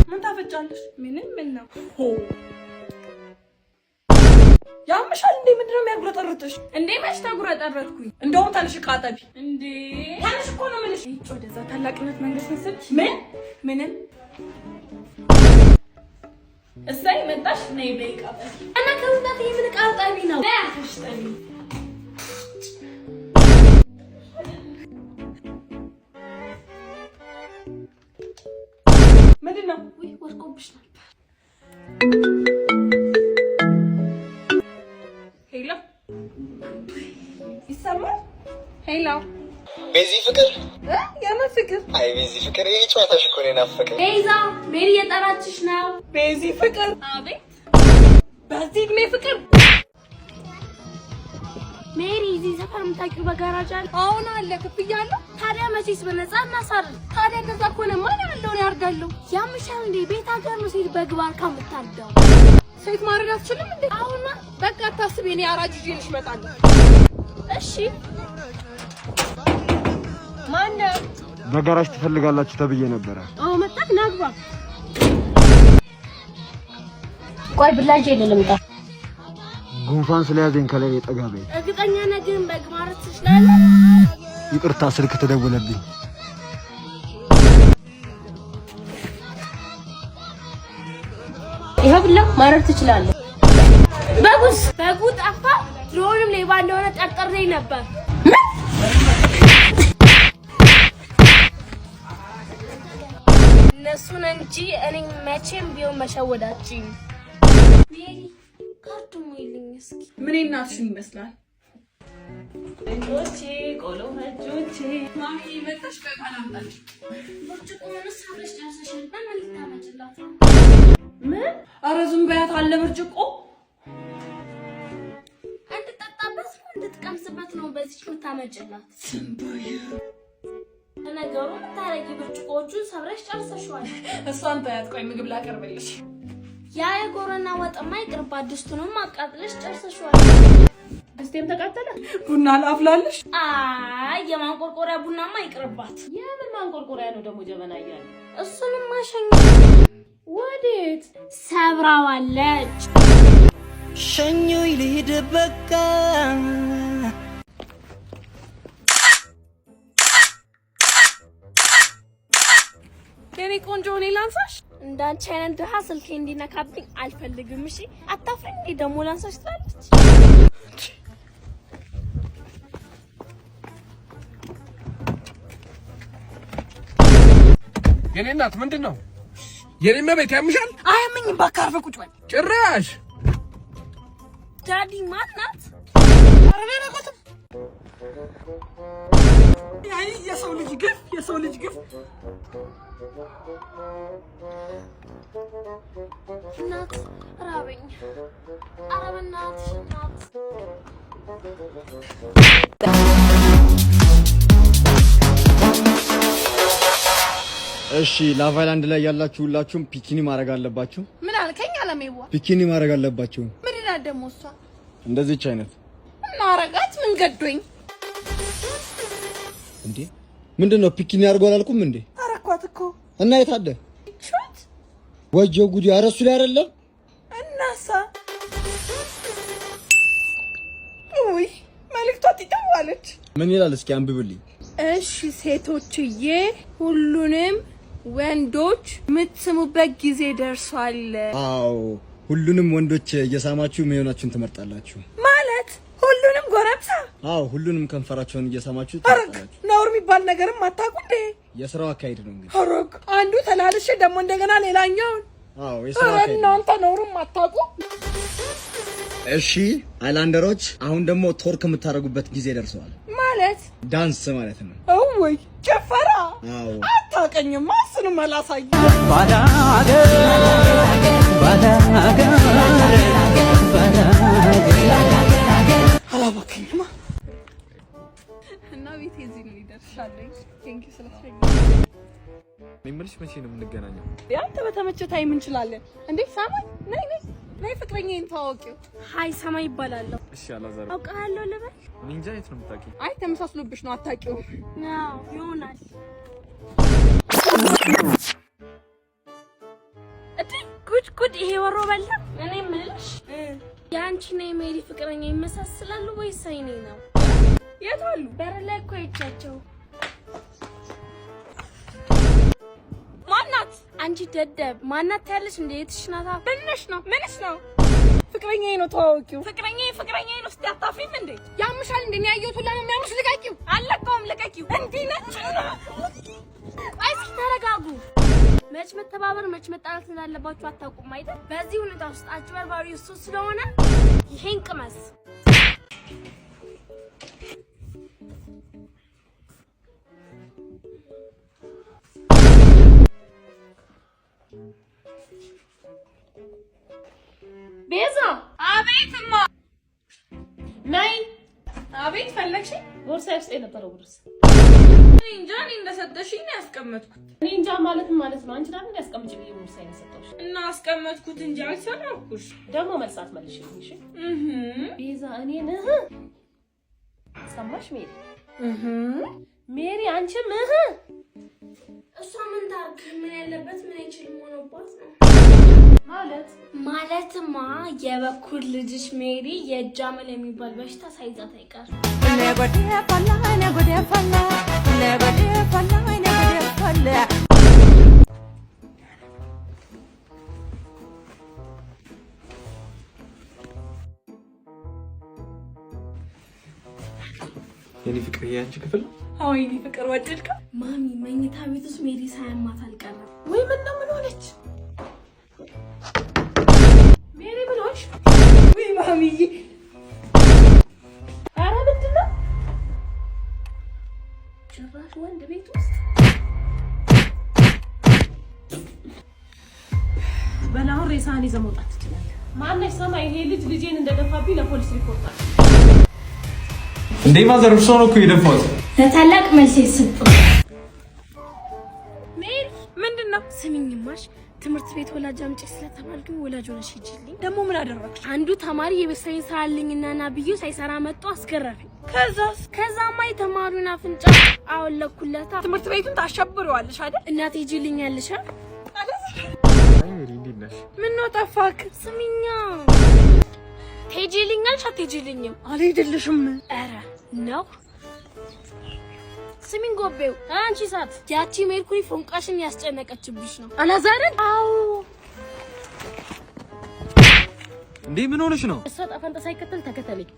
ምን ታፈጫለሽ? ምን ነው ያምሻል እንዴ? ምንድነው የሚያጉረጠርጥሽ እንዴ? መች ተጉረጠረጥኩኝ? እንደውም ተንሽ ቃጠቢ እንዴ! ተንሽ እኮ ነው የምልሽ። እጭ ወደዛ ታላቅነት መንግስት መስልሽ ምንም እሰይ መጣሽ ነይ በይ ቃጠቢ እና ከውጣት የምን ቃጠቢ ነው? ያርፍሽ ጠቢ ምንድነው? ወይ ወርቆብሽ ነበር። ሄሎ ይሰማል? ሄሎ ቤዚ ፍቅር ያማ ፍቅር አይ ቤዚ ፍቅር ይሄ ጨዋታሽ እኮ ነው ናፈቀኝ። ቤዛ ሜሪ የጠራችሽ ነው። ቤዚ ፍቅር አቤት። በዚህ እድሜ ፍቅር ሜሪ እዚህ ሰፈር የምታውቂው በጋራጅ አለ? አሁን አለ ክፍያለሁ። ታዲያ መቼስ በነፃ እናሳርፍ። ታዲያ እንደዛ ከሆነ ማን ያለውን ያርጋለሁ? ያምሻል እንዴ? ቤት ሀገር ነው ሴት በግባር ከምታርዳው ሴት ማረድ አትችልም እንዴ? አሁንማ በቃ አታስቢ፣ እኔ አራጅ ይዤልሽ እመጣለሁ። እሺ ማነው? በጋራጅ ትፈልጋላችሁ ተብዬ ነበረ። አዎ መጣክ ናግባ። ቆይ ብላጅ የለምጣ ጉንፋን ስለያዘኝ ከላይ የጠጋበኝ። እርግጠኛ ነህ ግን በግማር ትችላለህ? ይቅርታ ስልክ ተደወለብኝ። ይሄ ብላ ማረድ ትችላለህ። በጉ ጠፋ። ድሮንም ሌባ እንደሆነ ጠርጥሬ ነበር። እነሱን እንጂ እኔ መቼም ቢሆን መሸወዳችኝ። ሜሪ ካርቱም ይልኝ እስኪ ምን እናትሽን ይመስላል? እንጆቼ ቆሎ ፈጆቼ ማሚ መጣሽ። በቃል አምጣልሽ ብርጭቆ መስራሽ ጨርሰሻል። በማለት ታመጭላት ምን? ኧረ ዝም በያት አለ ብርጭቆ እንድትጠጣበት ነው እንድትቀምስበት ነው በዚህ የምታመጭላት። ዝም በይ ነገሩ ምታረጊ ብርጭቆቹን ሰብረሽ ጨርሰሻል። እሷን ታያት። ቆይ ምግብ ላቀርብልሽ። ያ የጎረና ወጥማ ይቅርባት፣ ድስቱንም አቃጥለሽ ጨርሰሻል። እስቴም ተቃጠለ። ቡና ላፍላልሽ? አይ የማንቆርቆሪያ ቡናማ ይቅርባት። የምን ማንቆርቆሪያ ነው ደግሞ ጀበና እያለ? እሱንም ማሸኝ። ወዴት ሰብራዋለች? ሸኞይ ልሂድ በቃ። የኔ ቆንጆ እኔ ላንሳሽ? እንዳንቺ አይነት ድሃ ስልኬ እንዲነካብኝ አልፈልግም። እሺ አታፍሪኝ እንዴ? ደግሞ ላንሳሽ ትላለች። የኔ እናት ምንድነው? የኔ መቤት ያምሻል? አያመኝም። ባካርፈ ቁጭ በል። ጭራሽ ዳዲ ማናት? አረጋና ቆጥም ያይ የሰው ልጅ ግፍ እናት ራበኝ። ኧረ በእናትሽ እናት። እሺ ላቫይላንድ ላይ ያላችሁ ሁላችሁም ፒኪኒ ማድረግ አለባችሁ። ምን አልከኝ? አለሜዋ ፒኪኒ ማድረግ አለባችሁ። ምን ይላል ደግሞ እሷ? እንደዚህች አይነት እና አረጋት ምን ገዶኝ እንዴ? ምንድነው ፒኪኒ አድርጎ አላልኩም እንዴ? አረኳት እኮ እና የታደ ሹት ወጆ ጉዲ አረሱ ላይ አይደለም እናሳ ወይ መልክቷ ትተዋለች። ምን ይላል እስኪ አንብብልኝ። እሺ ሴቶችዬ ሁሉንም ወንዶች የምትስሙበት ጊዜ ደርሷል። አዎ ሁሉንም ወንዶች እየሳማችሁ ምን ትመርጣላችሁ? ማለት ሁሉንም ጎረምሳ? አዎ ሁሉንም ከንፈራቸውን እየሳማችሁ ትመርጣላችሁ። ነውር የሚባል ነገርም አታውቁ እንዴ? የሥራው አካሄድ ነው እንግዲህ። አረግ አንዱ ተላልሽ ደግሞ እንደገና ሌላኛውን። አዎ የሥራው አካሄድ። እናንተ ነውርም አታውቁ። እሺ አይላንደሮች አሁን ደግሞ ቶርክ የምታረጉበት ጊዜ ደርሷል። ማለት ዳንስ ማለት ነው። ወይ ጭፈራ? አዎ አታውቀኝማ። እሱንም አላሳይ። አላባከኝማ እና ቤቴ እዚህ ነው ይደርሻለኝ። ቴንክ ዩ ስለፈኝ። እኔምልሽ መቼ ነው የምንገናኘው? አንተ በተመቸህ ታይም እንችላለን እንዴ? ሳማኝ ነይ ፍቅረኛዬን ታወቂው። ሃይ ሰማይ ይባላለሁ። እሺ አላዛር አውቃለሁ ልበል? እኔ እንጃ የት ነው የምታውቂው? አይ ተመሳስሎብሽ ነው አታውቂውም። ነው ይሆናል። ጉድ ይሄ ወሮ በላ እኔ ምልሽ ያንቺ ነው የሜሪ ፍቅረኛ ይመሳሰላሉ ወይስ አይኔ ነው የታሉ በር ላይ እኮ ይቻቸው ማናት አንቺ ደደብ ማናት ያለሽ እንዴ የትሽናታ ምንሽ ነው ፍቅረኛዬ ነው ተዋውቂው ፍቅረኛዬ ነው ስታጣፊም እንዴ ያምሻል እንዴ ያየሁት ሁላ ነው የሚያምሽ ልቀቂው አለቀውም ልቀቂው እንዴ ነች አይስ ተረጋጉ መች መተባበር መች መጣላት እንዳለባችሁ አታውቁም አይደል በዚህ ሁኔታ ውስጥ አጭበርባሪው እሱ ስለሆነ ይሄን ቅመስ ቤዛ አቤትማ ነይ አቤት ፈለግሽ ቦርሳዬ ውስጥ የነበረው ብርስ እንጃ እኔ እንደሰጠሽኝ ያስቀመጥኩት እኔ እንጃ ማለት ነው አንቺ ደግሞ ያስቀምጪ ብዬ ቦርሳዬ ሰጠሽ እና አስቀመጥኩት እንጂ አልሰራኩሽ ደግሞ መልሳት መልሽልኝ እሺ ቤዛ እኔ ነህ ሰማሽ ሜሪ አንቺ እሷ ምን ታርክ ምን ያለበት ምን አይችልም ሆኖባት ነው ማለትማ የበኩር ልጅሽ ሜሪ የጃመል የሚባል በሽታ ሳይዛት አይቀር የኔ ፍቅር ያንቺ ክፍል አዎ የኔ ፍቅር ወደድካ ማሚ መኝታ ቤት ውስጥ ሜሪ ሳያማት አልቀረም ወይ ምን ሆነች ሜሪ ብሎሽ ወይ ማሚዬ አረ ምንድን ነው ጭራሽ ወንድ ቤት ውስጥ በላው ሬሳን ይዘህ መውጣት ትችላለህ ማነሽ ሰማይ ይሄ ልጅ ልጄን እንደደፋብኝ ለፖሊስ ሪፖርት አለ እንዴ ማዘር እርሶ ነው እኮ የደፋሁት ለታላቅ መልስ ይሰጡ ሜሪ ምንድነው ስሚኝማሽ ትምህርት ቤት ወላጅ አምጪ ስለተባልኩኝ ወላጅ ሆነሽ ሂጂልኝ ደግሞ ምን አደረግሽ አንዱ ተማሪ የበሳኝ ሳልኝና ናብዩ ሳይሰራ መጥቶ አስገረፈኝ ከዛማ የተማሪውን አፍንጫ አወለኩለታ ትምህርት ቤቱን ታሸብረዋለሽ አይደል እናቴ ሂጂልኝ ያልሽ ምን ነው ጠፋክ ስሚኛ ሂጂልኛልሽ አትሂጂልኝም አልሄድልሽም ኧረ ነው ስሚኝ ጎቤው አንቺ ሳት ያቺ ሜርኩሪ ፎንቃሽን ያስጨነቀችብሽ ነው አላዛርን አው እንዴ ምን ሆነሽ ነው እሷ ጣፋንታ ሳይከተል ተከተለኝ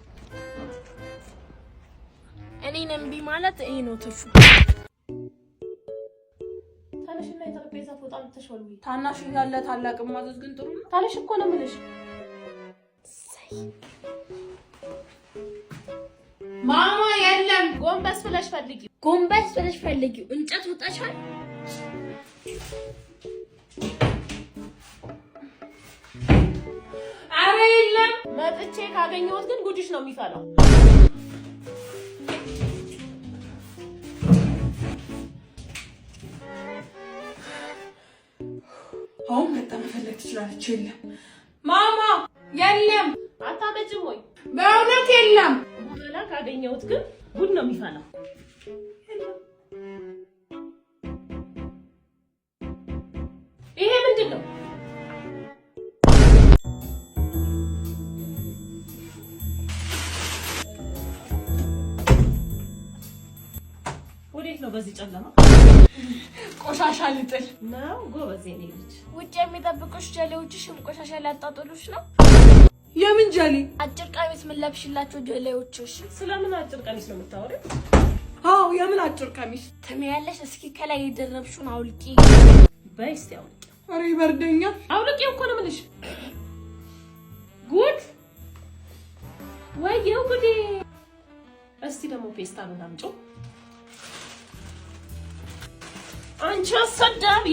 እኔን እምቢ ማለት ይሄ ነው ትሹ ታናሽና የጠረጴዛ ፎጣ ተሾልኝ ታናሽ ያለ ታላቅ ማዘዝ ግን ጥሩ ነው ታናሽ እኮ ነው ምንሽ ማማ የለም ጎንበስ ብለሽ ፈልጊው እንጨት ወጣሻል አረ የለም መጥቼ ካገኘሁት ግን ጉድሽ ነው የሚፈላው አሁን መጣ መፈለግ ትችላለች የለም ማማ የለም አታመጭም ወይ በእውነት የለም በኋላ ካገኘሁት ግን ጉድ ነው የሚፈላው ይሄ ምንድን ነው ወዴት ነው በዚህ ጨለማ ቆሻሻ ልጥል ነው ጎበዝ የኔ ልጅ ውጭ የሚጠብቁሽ ጀሌዎችሽም ቆሻሻ ሊያጣጥሉሽ ነው የምን ጀሌ አጭር ቀሚስ ምን ለብሽላቸው ጀሌዎችሽ ስለምን አጭር ቀሚስ ነው የምታወሪው አዎ የምን አጭር ቀሚስ ትመያለሽ እስኪ ከላይ የደረብሽውን አውልቂ በይስቲ አውልቂ አሬ ይበርደኛል አውልቂ እኮ ነው የምልሽ ጉድ ወይዬው ጉዴ እስቲ ደግሞ ፔስታሉን አምጪው አንቺ አሰዳቢ